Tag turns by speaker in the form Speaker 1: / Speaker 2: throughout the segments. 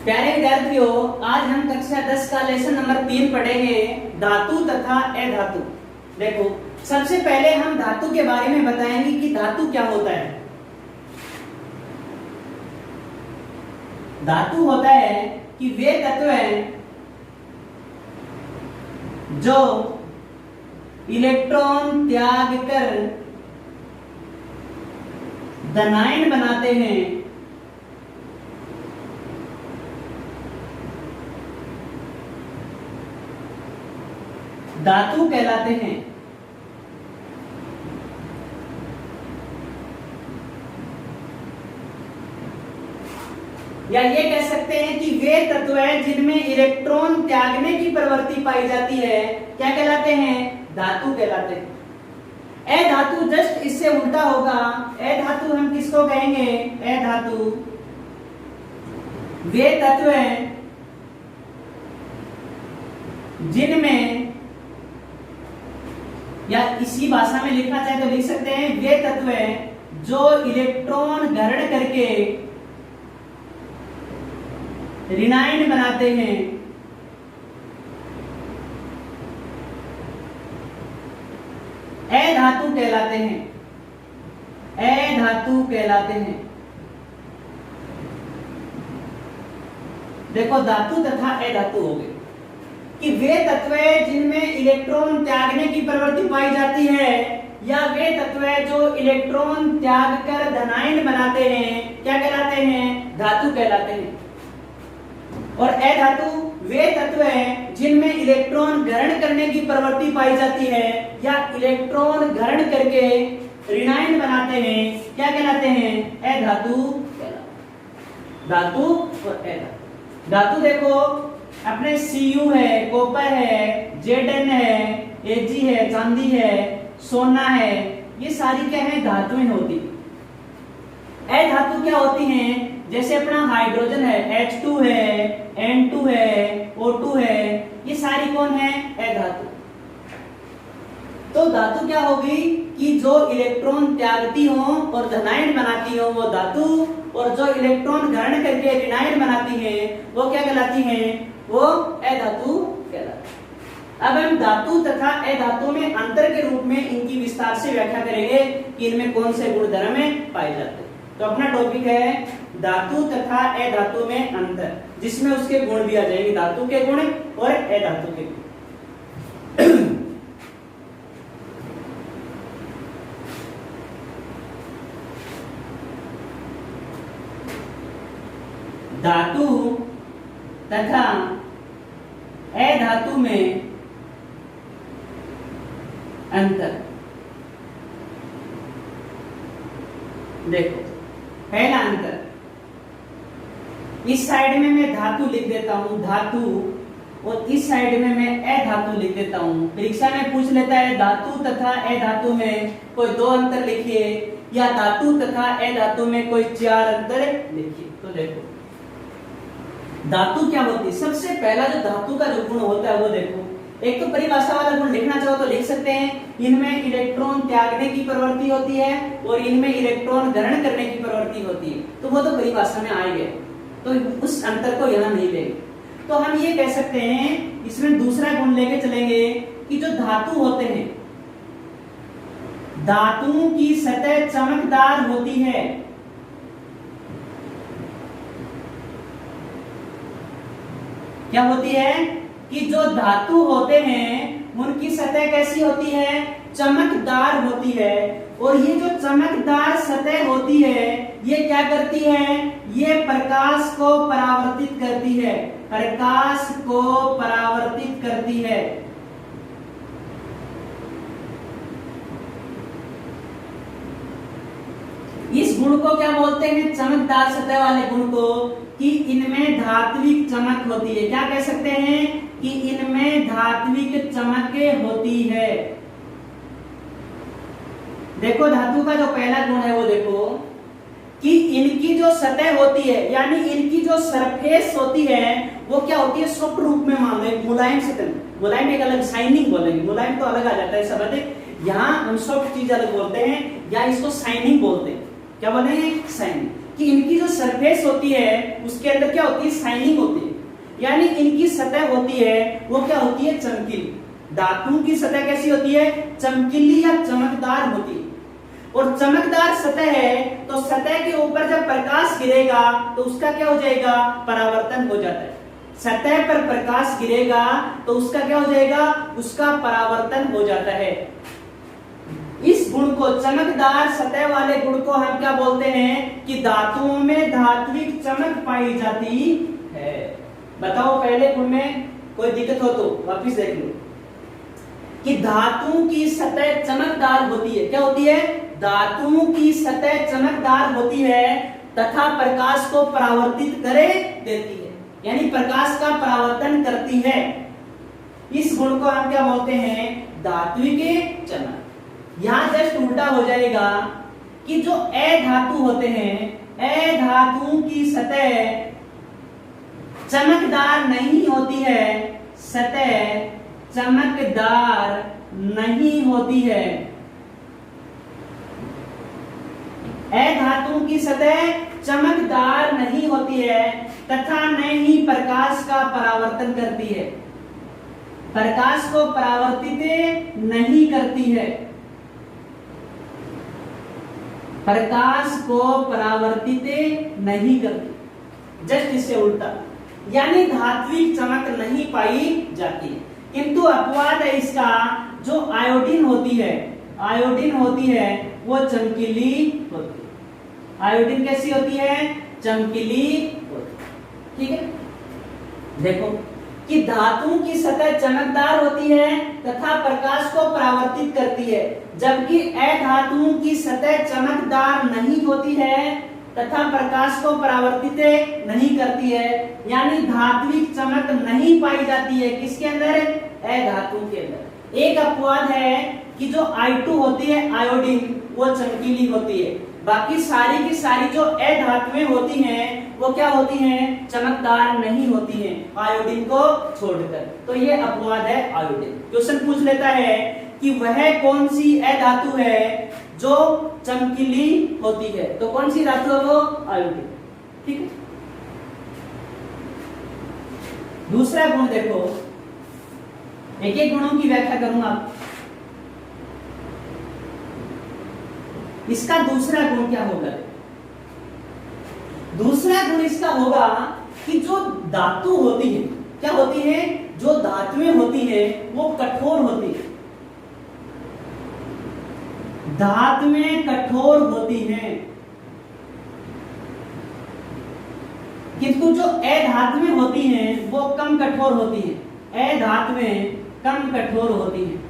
Speaker 1: प्यारे विद्यार्थियों, आज हम कक्षा 10 का लेसन नंबर 3 पढ़ेंगे, धातु तथा अधातु। देखो, सबसे पहले हम धातु के बारे में बताएंगे कि धातु क्या होता है। धातु होता है कि वे तत्व हैं जो इलेक्ट्रॉन त्याग कर धनायन बनाते हैं धातु कहलाते हैं। या ये कह सकते हैं कि वे तत्व हैं जिनमें इलेक्ट्रॉन त्यागने की प्रवृत्ति पाई जाती है, क्या कहलाते हैं? धातु कहलाते हैं। अधातु जस्ट इससे उल्टा होगा। अधातु हम किसको कहेंगे? अधातु वे तत्व हैं जिनमें, या इसी भाषा में लिखना चाहे तो लिख सकते हैं, वे तत्व हैं जो इलेक्ट्रॉन ग्रहण करके ऋणायन बनाते हैं अधातु कहलाते हैं। अधातु कहलाते हैं। देखो, धातु तथा अधातु हो गए कि वे तत्व जिनमें इलेक्ट्रॉन त्यागने की प्रवृत्ति पाई जाती है, या वे तत्व जो इलेक्ट्रॉन त्याग कर धनायन बनाते हैं, क्या कहलाते हैं? धातु कहलाते हैं। और अधातु वे तत्व हैं जिनमें इलेक्ट्रॉन ग्रहण करने की प्रवृत्ति पाई जाती है, या इलेक्ट्रॉन ग्रहण करके ऋणायन बनाते हैं, क्या कहलाते हैं? अधातु कहलाते। धातु और अधातु। धातु देखो, अपने Cu है, कॉपर है, Zn है, Ag है, चांदी है, सोना है, ये सारी क्या है? धातुएं होती। अधातु क्या होती हैं? जैसे अपना हाइड्रोजन है, H2 है, N2 है, O2 है, ये सारी कौन है? अधातु। तो धातु क्या होगी कि जो इलेक्ट्रॉन त्यागती हो और धनायन बनाती हो वो धातु, और जो इलेक्ट्रॉन ग्रहण करके ऋणायन बनाती है वो क्या कहलाती है? वो अधातु कहलाती। अब हम धातु तथा अधातु में अंतर के रूप में इनकी विस्तार से व्याख्या करेंगे कि इनमें कौन से गुण धर्म पाए जाते हैं। तो अपना टॉपिक है धातु तथा अधातु में अंतर, जिसमें उसके गुण भी आ जाएंगे, धातु के गुण और अधातु के गुण। धातु तथा अधातु में अंतर। देखो, पहला अंतर, इस साइड में मैं धातु लिख देता हूं, धातु, और इस साइड में मैं अधातु लिख देता हूं। परीक्षा में पूछ लेता है धातु तथा अधातु में कोई 2 अंतर लिखिए, या धातु तथा अधातु में कोई 4 अंतर लिखिए। तो देखो, धातु क्या होती है? सबसे पहला जो धातु का जो गुण होता है वो देखो, एक तो परिभाषा वाला गुण लिखना चाहो तो लिख सकते हैं, इनमें इलेक्ट्रॉन त्यागने की प्रवृत्ति होती है और इनमें इलेक्ट्रॉन ग्रहण करने की प्रवृत्ति होती है। तो वो तो परिभाषा में आएंगे, तो उस अंतर को यहाँ नहीं लेंगे। तो हम ये कह सकते हैं, इसमें दूसरा गुण लेके चलेंगे कि जो धातु होते हैं, धातुओं की सतह चमकदार होती है। क्या होती है? कि जो धातु होते हैं उनकी सतह कैसी होती है? चमकदार होती है। और ये जो चमकदार सतह होती है, ये क्या करती है? ये प्रकाश को परावर्तित करती है। प्रकाश को परावर्तित करती है। इस गुण को क्या बोलते हैं? चमकदार सतह वाले गुण को, कि इनमें धात्विक चमक होती है। क्या कह सकते हैं? कि इनमें धात्विक चमक होती है। देखो, धातु का जो पहला गुण है वो देखो कि इनकी जो सतह होती है, यानी इनकी जो सरफेस होती है वो क्या होती है? सॉफ्ट रूप में मान लो, मुलायम सतह। मुलायम एक अलग, शाइनिंग बोलेंगे, मुलायम तो अलग आ जाता है शब्द। यहाँ हम सॉफ्ट चीज अलग बोलते हैं, या इसको शाइनिंग बोलते हैं। क्या बोलेंगे? शाइनिंग। कि इनकी जो सरफेस होती है उसके अंदर क्या होती है, शाइनिंग होती है, यानी इनकी सतह होती है वो क्या होती है, चमकीली। धातुओं की सतह कैसी होती है, चमकीली या चमकदार होती है। और चमकदार सतह है तो सतह के ऊपर जब प्रकाश गिरेगा तो उसका क्या हो जाएगा, परावर्तन हो जाता है। सतह पर प्रकाश गिरेगा तो उसका क्या हो जाएगा, उसका परावर्तन हो जाता है। इस गुण को, चमकदार सतह वाले गुण को हम क्या बोलते हैं कि धातुओं में धात्विक चमक पाई जाती है। बताओ पहले गुण में कोई दिक्कत हो तो वापिस देख लो कि धातुओं की सतह चमकदार होती है। क्या होती है, धातुओं की सतह चमकदार होती है तथा प्रकाश को परावर्तित करे देती है, यानी प्रकाश का परावर्तन करती है। इस गुण को हम क्या बोलते हैं, धात्विक चमक। यहां जस्ट उल्टा हो जाएगा कि जो अधातु होते हैं, अधातुओं की सतह चमकदार नहीं होती है, सतह चमकदार नहीं होती है। अधातुओं की सतह चमकदार नहीं होती है तथा न ही प्रकाश का परावर्तन करती है, प्रकाश को परावर्तित नहीं करती है, प्रकाश को परावर्तित नहीं करती। जस्ट इससे उल्टा, यानी धात्विक चमक नहीं पाई जाती है। किंतु अपवाद है इसका, जो आयोडीन होती है, आयोडीन होती है वो चमकीली होती है। आयोडीन कैसी होती है, चमकीली होती है। ठीक है, देखो कि धातुओं की सतह चमकदार होती है तथा प्रकाश को परावर्तित करती है, जबकि अधातुओं की सतह चमकदार नहीं होती है तथा प्रकाश को परावर्तित नहीं करती है, यानी धात्विक चमक नहीं पाई जाती है। किसके अंदर, अधातुओं के अंदर। एक अपवाद है कि जो I2 होती है आयोडीन, वो चमकीली होती है। बाकी सारी की सारी जो अधातुएं होती हैं वो क्या होती हैं, चमकदार नहीं होती हैं, आयोडीन को छोड़कर। तो ये अपवाद है आयोडीन। क्वेश्चन पूछ लेता है कि वह कौन सी अधातु है जो चमकीली होती है, तो कौन सी धातु है वो, आयोडीन। ठीक है, दूसरा गुण देखो, एक एक गुणों की व्याख्या करूंगा। इसका दूसरा गुण क्या होगा, दूसरा गुण इसका होगा कि जो धातु होती है, क्या होती है, जो धातुएं होती है वो कठोर होती है, धातुएं कठोर होती हैं, किंतु जो अधातुएं होती हैं वो कम कठोर होती हैं। अधातुएं कम कठोर होती हैं।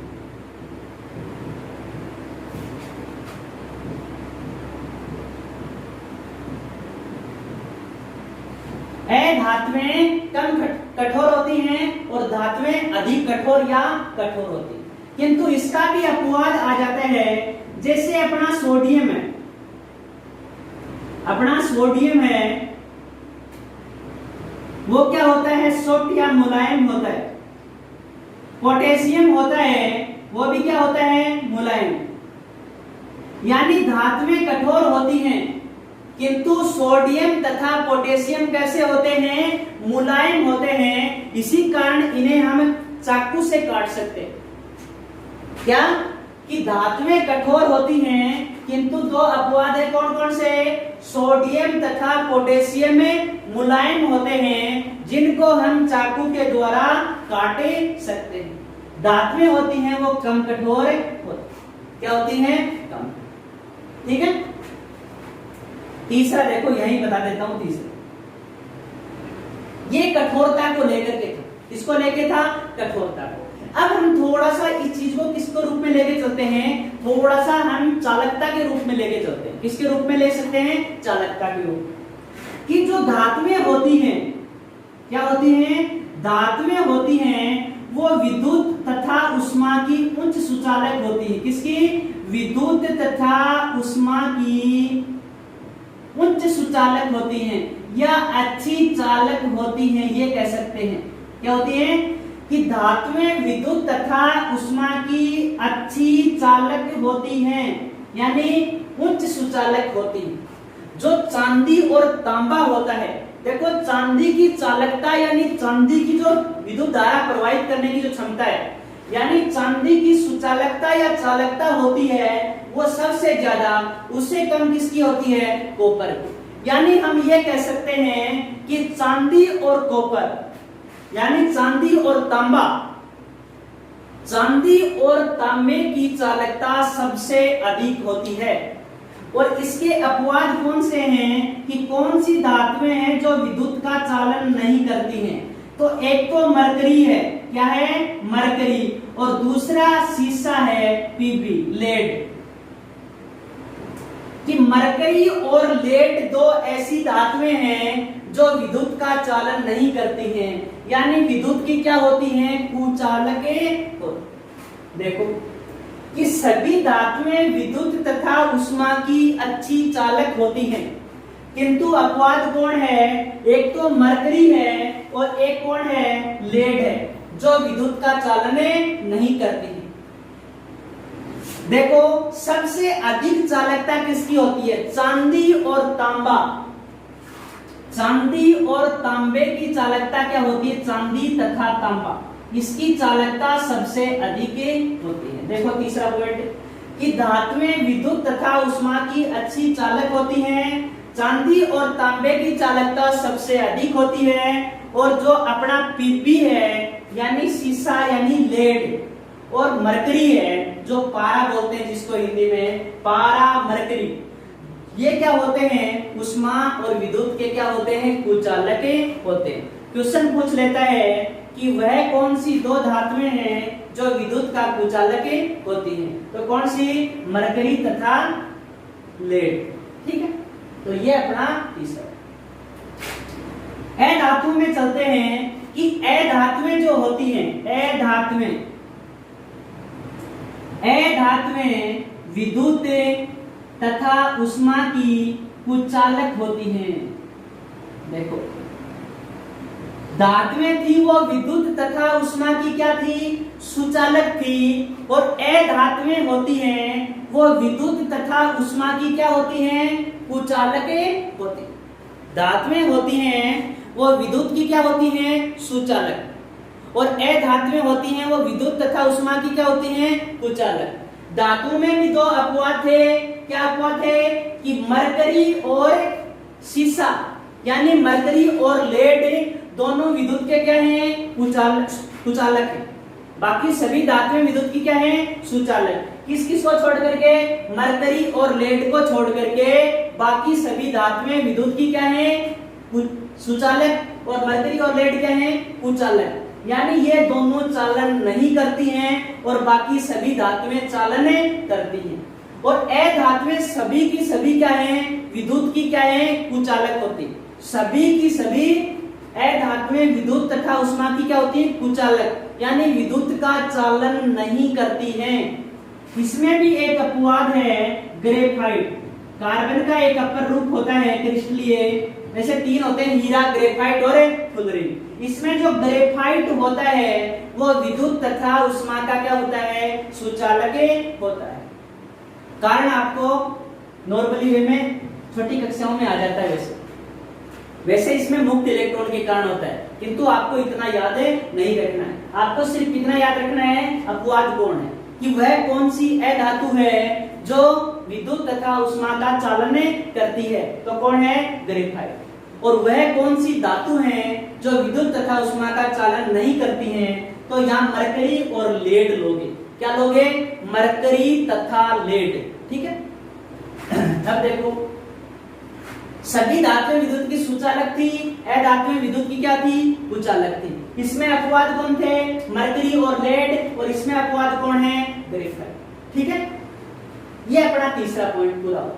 Speaker 1: अधातुएं कम कठोर होती हैं और धातुएं अधिक कठोर या कठोर होती हैं। किंतु इसका भी अपवाद आ जाता है, जैसे अपना सोडियम है, अपना सोडियम है वो क्या होता है, सॉफ्ट या मुलायम होता है। पोटेशियम होता है वो भी क्या होता है, मुलायम। यानी धातुएं कठोर होती हैं किंतु सोडियम तथा पोटेशियम कैसे होते हैं, मुलायम होते हैं। इसी कारण इन्हें हम चाकू से काट सकते हैं। क्या कि धातुएं कठोर होती हैं किंतु दो अपवाद है, कौन कौन से, सोडियम तथा पोटेशियम में मुलायम होते हैं जिनको हम चाकू के द्वारा काटे सकते हैं। धातुएं होती हैं वो कम कठोर होती, क्या होती हैं, कम। ठीक है, तीसरा देखो, यही बता देता हूं। तीसरा ये कठोरता को लेकर के था, इसको लेके था कठोरता को। अब हम थोड़ा सा इस चीज को किसको रूप में लेके चलते हैं, थोड़ा सा हम चालकता के रूप में लेके चलते हैं। किसके रूप में ले सकते हैं, चालकता के रूप में। कि जो धातुएं होती हैं, क्या होती हैं, धातुएं होती हैं वो विद्युत तथा उष्मा की उच्च सुचालक होती है। किसकी, विद्युत तथा उष्मा की उच्च सुचालक होती हैं या अच्छी चालक होती हैं, ये कह सकते हैं। क्या होती है कि धातुएं विद्युत तथा उष्मा की अच्छी चालक होती हैं, यानी उच्च सुचालक होती हैं। जो चांदी और तांबा होता है, देखो चांदी की चालकता यानी चांदी की जो विद्युत धारा प्रवाहित करने की जो क्षमता है, यानी चांदी की सुचालकता या चालकता होती है वो सबसे ज्यादा, उससे कम किसकी होती है? कॉपर की। यानी हम ये कह सकते हैं कि चांदी और कॉपर यानी चांदी और तांबा, चांदी और तांबे की चालकता सबसे अधिक होती है। और इसके अपवाद कौन से हैं कि कौन सी धातुएं हैं जो विद्युत का चालन नहीं करती हैं? तो एक तो मरकरी है, क्या है? मरकरी। और दूसरा सीसा है, पीबी, लेड। कि मरकरी और लेड दो ऐसी धातुएं हैं जो विद्युत का चालन नहीं करती हैं, यानी विद्युत की क्या होती हैं? कुचालकें। देखो कि सभी धातुएं विद्युत तथा उष्मा की अच्छी चालक होती हैं, किंतु अपवाद कौन है? एक तो मरकरी है और एक कौन है? लेड है, जो विद्युत का चालन नहीं करती है। देखो सबसे अधिक चालकता किसकी होती है? चांदी और तांबा। चांदी और तांबे की चालकता क्या होती है? चांदी तथा तांबा, इसकी चालकता सबसे अधिक होती है। देखो तीसरा पॉइंट कि धातुएं विद्युत तथा उष्मा की अच्छी चालक होती हैं, चांदी और तांबे की चालकता सबसे अधिक होती है। और जो अपना पीपी है यानी सीसा यानी लेड, और मरकरी है जो पारा बोलते हैं जिसको हिंदी में पारा मरकरी, ये क्या होते हैं? उष्मा और विद्युत के क्या होते हैं? कुचालके होते हैं। क्वेश्चन पूछ लेता है कि वह कौन सी दो धातुएं हैं जो विद्युत का कुचालके होती हैं? तो कौन सी? मरकरी तथा लेड। ठीक है, तो ये अपना तीसरा। ए धातु में चलते हैं कि ए धातुएं जो होती हैं, ए धातुएं विद्युत तथा उष्मा की कुचालक होती हैं। देखो धातुएं थी वो विद्युत तथा उष्मा की क्या थी? सुचालक थी। और ए धातुएं होती हैं वो विद्युत तथा उष्मा की क्या होती हैं? कुचालकें होती। धातुएं होती हैं वो विद्युत की क्या होती हैं? सुचालक। और ए धातुएं होती हैं वो विद्युत तथा उष्मा की क्या होती हैं? कुचालक। धातु में भी दो अपवाद थे। क्या अपवाद थे? कि मरकरी और सीसा, यानी मरकरी और लेड दोनों विद्युत के क्या हैं? कुचालक है। बाकी सभी धातुएं विद्युत की क्या हैं? सुचालक। किस किस को छोड़ करके? मरकरी और लेड को छोड़ करके बाकी सभी धातुएं विद्युत की क्या हैं? सुचालक। और मरकरी और लेड क्या हैं? कुचालक। यानी ये दोनों चालन नहीं करती हैं और बाकी सभी धातुएं चालन करती हैं। और ए धातुएं सभी की सभी क्या हैं? विद्युत की क्या हैं? कुचालक होती। सभी की सभी ए धातुएं विद्युत तथा उष्मा की क्या होती है? कुचालक, यानी विद्युत का चालन नहीं करती हैं। इसमें भी एक अपवाद है, ग्रेफाइट। कार्बन का एक अपर रूप होता है क्रिस्टलीय, ऐसे तीन होते हैं, हीरा, ग्रेफाइट और फुलरिन। इसमें जो ग्रेफाइट होता है वो विद्युत तथा उष्मा का क्या होता है? सुचालक होता है। कारण आपको नॉर्मली वे में छोटी कक्षाओं में आ जाता है। वैसे इसमें मुक्त इलेक्ट्रॉन के कारण होता है, किंतु आपको इतना याद नहीं रखना है। आपको सिर्फ इतना याद रखना है अपवाद कौन है, कि वह कौन सी ए धातु है जो विद्युत तथा उष्मा का चालन करती है। तो कौन है? ग्रेफाइट। और वह कौन सी धातु है जो विद्युत तथा उष्मा का चालन नहीं करती हैं? तो यहाँ मरकरी और लेड लोगे। क्या लोगे? मरकरी तथा लेड। ठीक है, अब देखो सभी धातुएं विद्युत की सुचालक थी, ए धातुएं विद्युत की क्या थी? कुचालक थी। इसमें अपवाद कौन थे? मरकरी और लेड। और इसमें अपवाद कौन है? ग्रेफाइट। ठीक है, ये अपना तीसरा पॉइंट पूरा।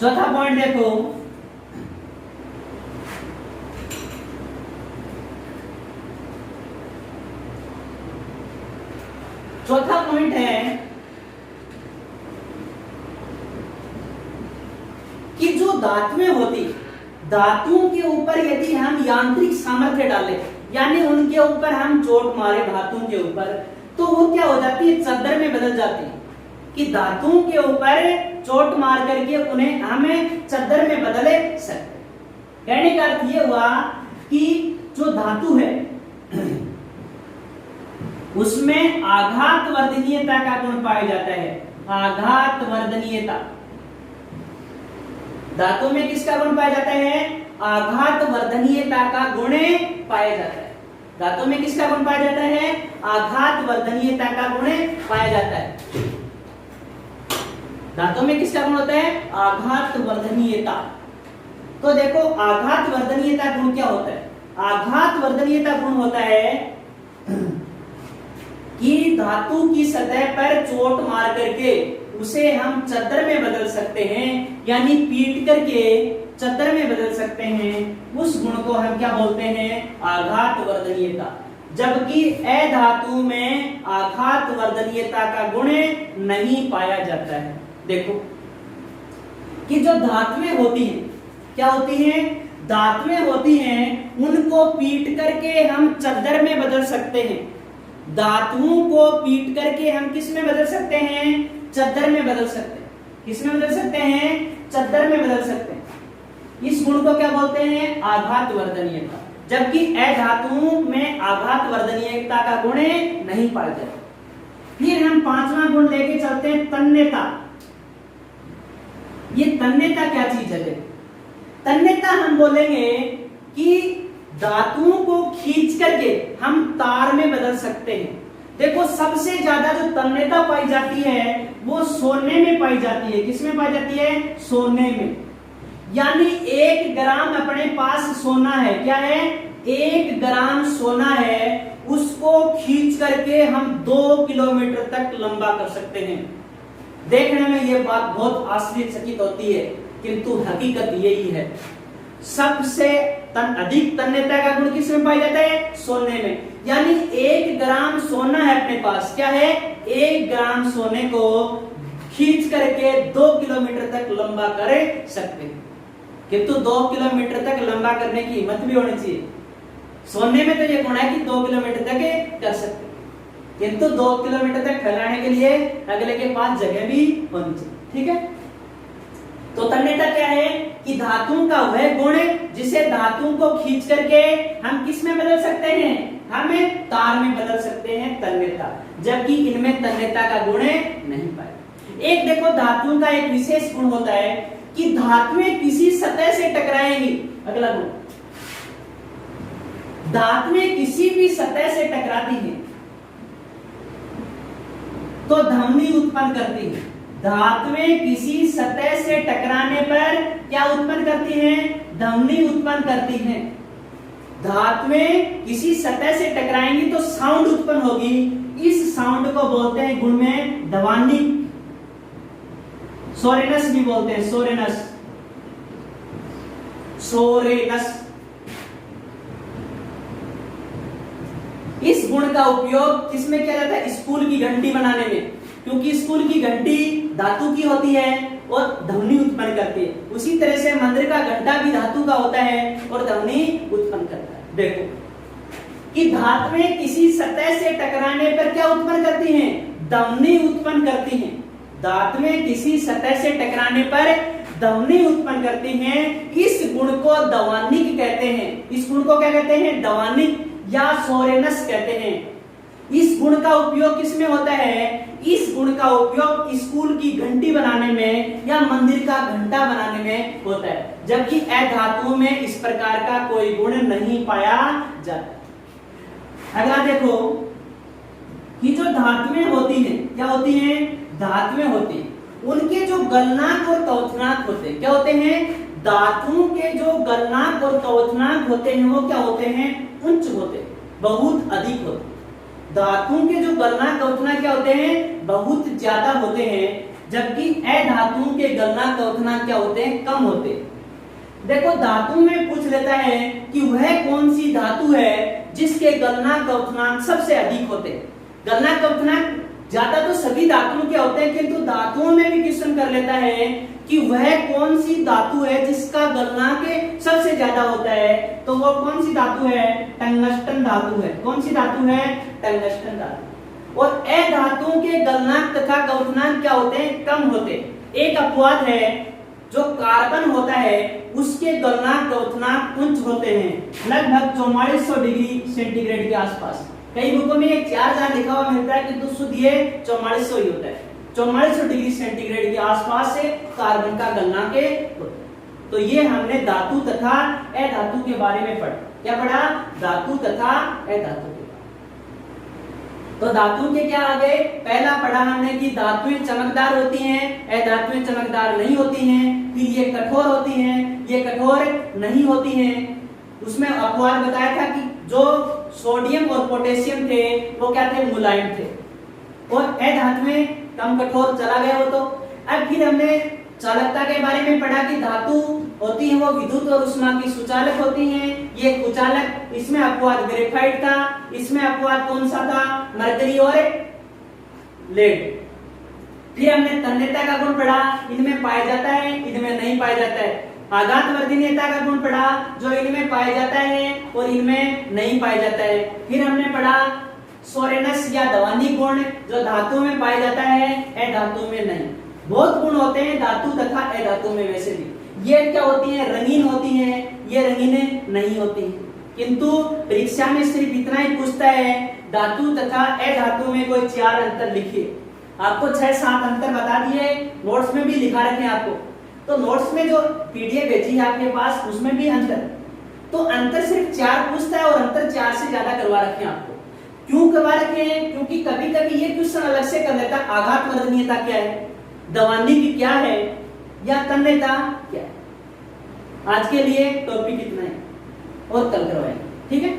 Speaker 1: चौथा पॉइंट देखो, चौथा पॉइंट है कि जो धातुएं होती, धातुओं के ऊपर यदि हम यांत्रिक सामर्थ्य डालें, यानी उनके ऊपर हम चोट मारे धातुओं के ऊपर, तो वो क्या हो जाती है? चद्दर में बदल जाती है। कि धातुओं के ऊपर चोट मार करके उन्हें हमें चद्दर में बदले सकते। कहने का अर्थ ये हुआ कि जो धातु है उसमें आघात वर्धनीयता का गुण पाया जाता है। आघात वर्धनीयता, धातु में किसका गुण पाया जाता है? आघात वर्धनीयता का गुण पाया जाता है। धातु में किसका गुण पाया जाता है? आघात वर्धनीयता का गुण पाया जाता है। धातु में किसका गुण होता है? आघात वर्धनीयता। तो देखो आघात वर्धनीयता गुण क्या होता है? आघात वर्धनीयता गुण होता है कि धातु की सतह पर चोट मार करके उसे हम चद्दर में बदल सकते हैं, यानी पीट करके चद्दर में बदल सकते हैं। उस गुण को हम क्या बोलते हैं? आघात वर्धनीयता। जबकि अधातु में आघात वर्धनीयता का गुण नहीं पाया जाता है। देखो कि जो धातुएं होती हैं, क्या होती हैं? धातुएं होती हैं, उनको पीट करके हम चद्दर में बदल सकते हैं। धातुओं को पीट करके हम किस में बदल सकते हैं? चद्दर में बदल सकते हैं। किस में बदल सकते हैं? चद्दर में बदल सकते हैं। इस गुण को क्या बोलते हैं? आघात वर्धनीयता। जबकि अधातुओं में आघात वर्धनीयता का गुण नहीं पाया जाता। फिर हम पांचवा गुण लेके चलते हैं, तन्यता। ये तन्यता क्या चीज है? तन्यता हम बोलेंगे कि धातुओं को खींच करके हम तार में बदल सकते हैं। देखो सबसे ज्यादा जो तन्यता पाई जाती है वो सोने में पाई जाती है। किसमें पाई जाती है? सोने में। यानी 1 ग्राम अपने पास सोना है, क्या है? 1 ग्राम सोना है, उसको खींच करके हम 2 किलोमीटर तक लंबा कर सकते हैं। देखने में ये बात बहुत आश्चर्यचकित होती है, किंतु हकीकत यही है। सबसे अधिक तन्यता का गुण किसमें पाया जाता है? सोने में। यानी 1 ग्राम सोना है अपने पास, क्या है? 1 ग्राम सोने को खींच करके 2 किलोमीटर तक लंबा कर सकते हैं। किंतु 2 किलोमीटर तक लंबा करने की हिम्मत भी होनी चाहिए। सोने में तो ये गुण है कि 2 किलोमीटर तक कर सकते हैं, किंतु 2 किलोमीटर तक फैलाने के लिए अगले के पास जगह भी होनी चाहिए। ठीक है, तो तन्यता क्या है? कि धातुओं का वह गुण जिसे धातुओं को खींच करके हम किस में बदल सकते हैं? हमें तार में बदल सकते हैं, तन्यता। जबकि इनमें तन्यता का गुण नहीं पाया। एक देखो धातुओं का एक विशेष गुण होता है कि धातुएं किसी सतह से टकराएंगी। अगला गुण, धातुएं किसी भी सतह से टकराती हैं तो ध्वनि उत्पन्न करती है। धातुएं किसी सतह से टकराने पर क्या उत्पन्न करती हैं? ध्वनि उत्पन्न करती हैं। धातुएं किसी सतह से टकराएंगी तो साउंड उत्पन्न होगी। इस साउंड को बोलते हैं गुण में ध्वनि। सोरेनस भी बोलते हैं, सोरेनस, सोरेनस। इस गुण का उपयोग किसमें किया जाता है? स्कूल की घंटी बनाने में, क्योंकि स्कूल की घंटी धातु की होती है और ध्वनि उत्पन्न करती है। उसी तरह से मंदिर का घंटा भी धातु का होता है और ध्वनि उत्पन्न करता है। देखो कि धातुएं किसी सतह से टकराने पर क्या उत्पन्न करती हैं? ध्वनि उत्पन्न करती हैं। धातुएं किसी सतह से टकराने पर ध्वनि उत्पन्न करती हैं। इस गुण को ध्वनिक कहते हैं। इस गुण को क्या कहते हैं? ध्वनिक या सोरेनस कहते हैं। इस गुण का उपयोग किसमें होता है? इस गुण का उपयोग स्कूल की घंटी बनाने में या मंदिर का घंटा बनाने में होता है। जबकि अधातुओं में इस प्रकार का कोई गुण नहीं पाया जाता। अगला देखो कि जो धातुएं होती हैं, क्या होती हैं? धातुएं होती हैं, उनके जो गलनांक और क्वथनांक होते हैं, क्या होते हैं? धातुओं के जो गलनांक और क्वथनांक होते हैं वो क्या होते हैं? उच्च होते हैं, बहुत अधिक होते हैं। धातुओं के जो गलनांक क्वथनांक क्या होते हैं? बहुत ज्यादा होते हैं। जबकि अधातुओं के गलनांक क्वथनांक क्या होते हैं? कम होते हैं। देखो धातु में पूछ लेता है कि वह कौन सी धातु है जिसके गलनांक क्वथनांक सबसे अधिक होते हैं। गलनांक क्वथनांक ज्यादा तो सभी धातुओं के होते हैं, किंतु धातुओं में भी क्वेश्चन कर लेता है कि वह कौन सी धातु है जिसका गलनांक सबसे ज्यादा होता है। तो वो कौन सी धातु है? टंगस्टन धातु है। कौन सी धातु है? टंगस्टन धातु। और अधातुओं के गलनांक तथा गलनांक क्या होते हैं, कम होते हैं। एक अपवाद है, जो कार्बन होता है उसके गलनांक गलनांक उच्च होते हैं, लगभग 4400 डिग्री सेंटीग्रेड के आसपास। कई बुकों में 4000 लिखा हुआ मिलता है, किंतु शुद्ध ये 4400 ही होता है। 4400 डिग्री सेंटीग्रेड के आसपास से कार्बन का गलनांक होता है। तो ये हमने धातु तथा अधातु के बारे में पढ़ा। क्या पढ़ा? धातु तथा अधातु के बारे में। तो धातु के क्या आ गए? पहला पढ़ा हमने कि धातुएं चमकदार होती हैं, अधातुएं चमकदार नहीं होती हैं। फिर ये कठोर होती हैं, ये कठोर नहीं होती हैं। उसमें अपवाद बताया था कि जो सोडियम और पोटेशियम थे वो क्या थे, मुलायम थे। और अधातुएं कम कठोर, चला गया वो। तो अब फिर हमने चालकता के बारे में पढ़ा कि धातु होती है वो विद्युत और उष्मा की सुचालक होती हैं। ये कुचालक, इसमें अपवाद ग्रेफाइट था, इसमें अपवाद कौन सा था, मरकरी और लेड। फिर हमने तन्यता का गुण पढ़ा, इनमें पाया जाता है, इनमें नहीं पाया जाता है। आघातवर्धनीयता का गुण पढ़ा, जो इनमें पाया जाता है और इनमें नहीं पाया जाता है। फिर हमने पढ़ा सोरेनस या दवानी गुण, जो धातु में पाया जाता है, अधातु में नहीं। बहुत गुण होते हैं धातु तथा अधातु में। वैसे भी ये क्या होती हैं, रंगीन होती हैं, ये रंगीन नहीं होती हैं। किंतु परीक्षा में सिर्फ इतना ही पूछता है, धातु तथा अधातु में कोई 4 अंतर लिखिए। आपको 6-7 अंतर बता दिए, नोट्स में भी लिखा रखे आपको। तो नोट्स में जो पीडीएफ भेजी है आपके पास, उसमें भी अंतर, तो अंतर सिर्फ 4 पूछता है और अंतर 4 से ज्यादा करवा रखे हैं आपको। क्यों करवा रखे हैं? क्योंकि कभी कभी ये क्वेश्चन अलग से कर लेता है, आघातवर्धनीयता क्या है, दवान्विक क्या है, या तन्यता क्या है। आज के लिए टॉपिक इतना है और कल करवाएंगे, ठीक है।